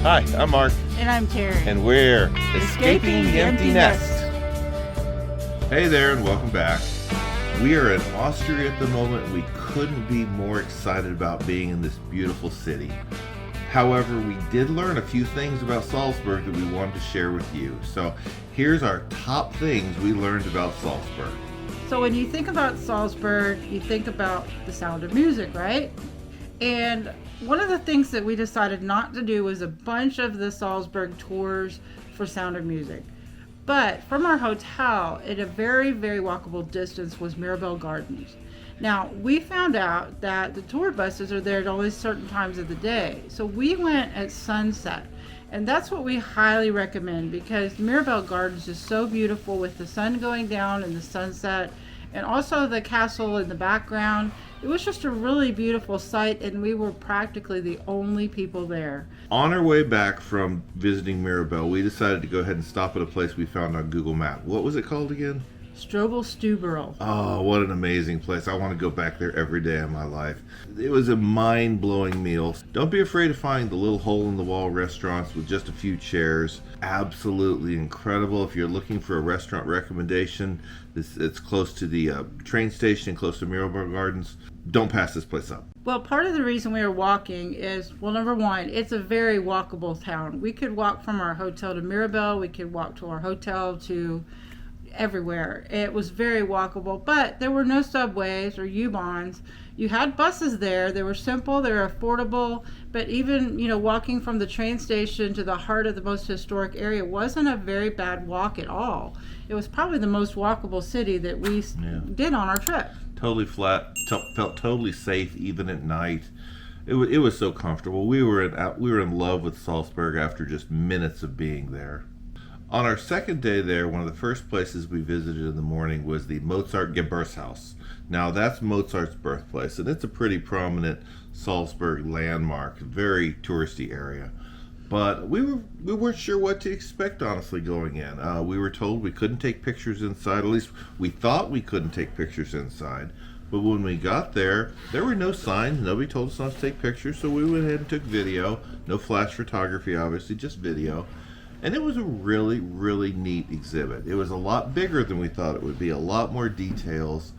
Hi, I'm Mark. And I'm Terry. And we're Escaping the Empty Nest. Hey there, and welcome back. We are in Austria at the moment. We couldn't be more excited about being in this beautiful city. However, we did learn a few things about Salzburg that we wanted to share with you. So here's our top things we learned about Salzburg. So when you think about Salzburg, you think about the Sound of Music, right? And one of the things that we decided not to do was a bunch of the Salzburg tours for Sound of Music. But from our hotel, at a very, very walkable distance was Mirabel Gardens. Now, we found out that the tour buses are there at only certain times of the day. So we went at sunset. And that's what we highly recommend because Mirabel Gardens is so beautiful with the sun going down and the sunset. And also the castle in the background. It was just a really beautiful sight, and we were practically the only people there. On our way back from visiting Mirabel, we decided to go ahead and stop at a place we found on Google Maps. What was it called again? Strobel Stuberl. Oh, what an amazing place. I want to go back there every day of my life. It was a mind-blowing meal. Don't be afraid to find the little hole-in-the-wall restaurants with just a few chairs. Absolutely incredible. If you're looking for a restaurant recommendation, it's close to the train station, close to Mirabel Gardens. Don't pass this place up. Well, part of the reason we were walking is, well, number one, it's a very walkable town. We could walk from our hotel to Mirabel. We could walk to our hotel to everywhere. It was very walkable, but there were no subways or U-Bahns. You had buses there. They were simple, they were affordable, but even, walking from the train station to the heart of the most historic area wasn't a very bad walk at all. It was probably the most walkable city that we did on our trip. Totally flat, felt totally safe even at night. It was so comfortable. We were in love with Salzburg after just minutes of being there. On our second day there, one of the first places we visited in the morning was the Mozart Geburtshaus. Now that's Mozart's birthplace, and it's a pretty prominent Salzburg landmark, very touristy area. But we weren't sure what to expect, honestly, going in. We were told we couldn't take pictures inside. At least we thought we couldn't take pictures inside. But when we got there were no signs. Nobody told us not to take pictures, so we went ahead and took video. No flash photography, obviously, just video. And it was a really, really neat exhibit. It was a lot bigger than we thought it would be, a lot more details.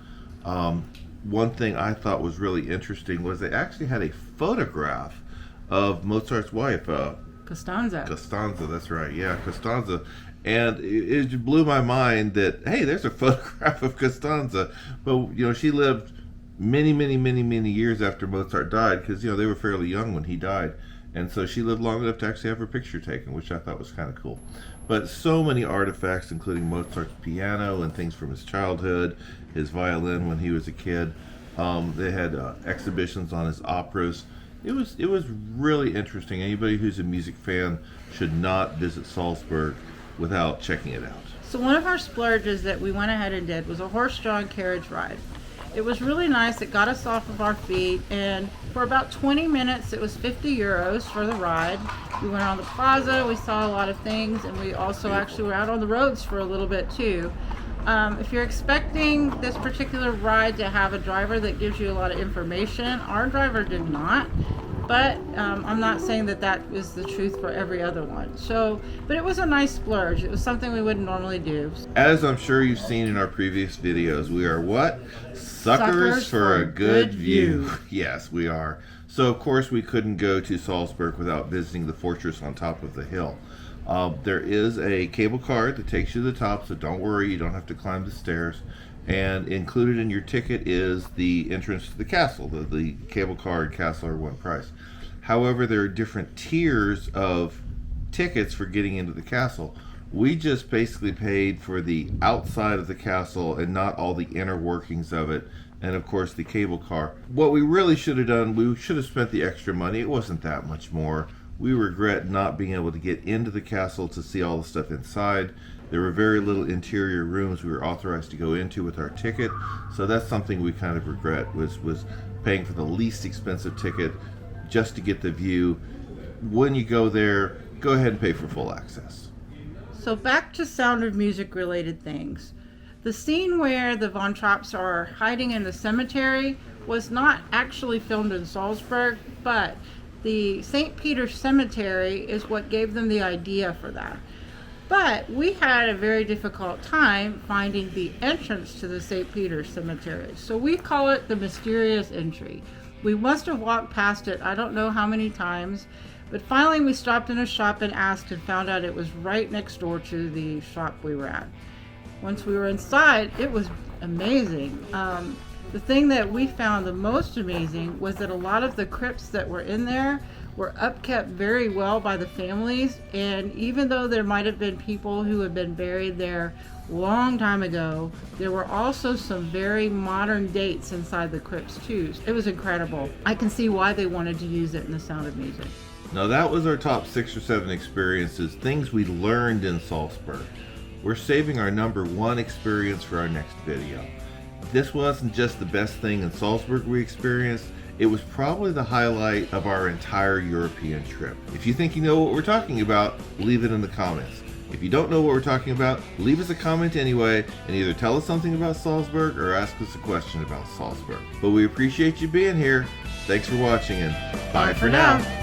One thing I thought was really interesting was they actually had a photograph of Mozart's wife, Costanza, that's right, yeah, Costanza. And it blew my mind that, hey, there's a photograph of Costanza. But, she lived many, many, many, many years after Mozart died because, they were fairly young when he died. And so she lived long enough to actually have her picture taken, which I thought was kind of cool. But so many artifacts, including Mozart's piano and things from his childhood, his violin when he was a kid. They had exhibitions on his operas. It was really interesting. Anybody who's a music fan should not visit Salzburg without checking it out. So one of our splurges that we went ahead and did was a horse-drawn carriage ride. It was really nice. It got us off of our feet, and for about 20 minutes it was 50 euros for the ride. We went on the plaza, we saw a lot of things, and we also actually were out on the roads for a little bit too. If you're expecting this particular ride to have a driver that gives you a lot of information, our driver did not. But I'm not saying that is the truth for every other one. But it was a nice splurge. It was something we wouldn't normally do. As I'm sure you've seen in our previous videos, we are what? Suckers for a good view. Yes, we are. So, of course, we couldn't go to Salzburg without visiting the fortress on top of the hill. There is a cable car that takes you to the top, so don't worry, you don't have to climb the stairs. And included in your ticket is the entrance to the castle. The cable car and castle are one price. However, there are different tiers of tickets for getting into the castle. We just basically paid for the outside of the castle and not all the inner workings of it. And of course the cable car. What we really should have done, we should have spent the extra money. It wasn't that much more. We regret not being able to get into the castle to see all the stuff inside. There were very little interior rooms we were authorized to go into with our ticket. So that's something we kind of regret, was paying for the least expensive ticket just to get the view. When you go there, go ahead and pay for full access. So back to Sound of Music related things. The scene where the Von Trapps are hiding in the cemetery was not actually filmed in Salzburg, but The St. Peter's Cemetery is what gave them the idea for that. But we had a very difficult time finding the entrance to the St. Peter's Cemetery. So we call it the mysterious entry. We must have walked past it I don't know how many times, but finally we stopped in a shop and asked and found out it was right next door to the shop we were at. Once we were inside, it was amazing. The thing that we found the most amazing was that a lot of the crypts that were in there were upkept very well by the families, and even though there might have been people who had been buried there long time ago, there were also some very modern dates inside the crypts too. It was incredible. I can see why they wanted to use it in The Sound of Music. Now that was our top 6 or 7 experiences, things we learned in Salzburg. We're saving our number 1 experience for our next video. This wasn't just the best thing in Salzburg we experienced, it was probably the highlight of our entire European trip. If you think you know what we're talking about, leave it in the comments. If you don't know what we're talking about, leave us a comment anyway and either tell us something about Salzburg or ask us a question about Salzburg. But we appreciate you being here. Thanks for watching and bye for now.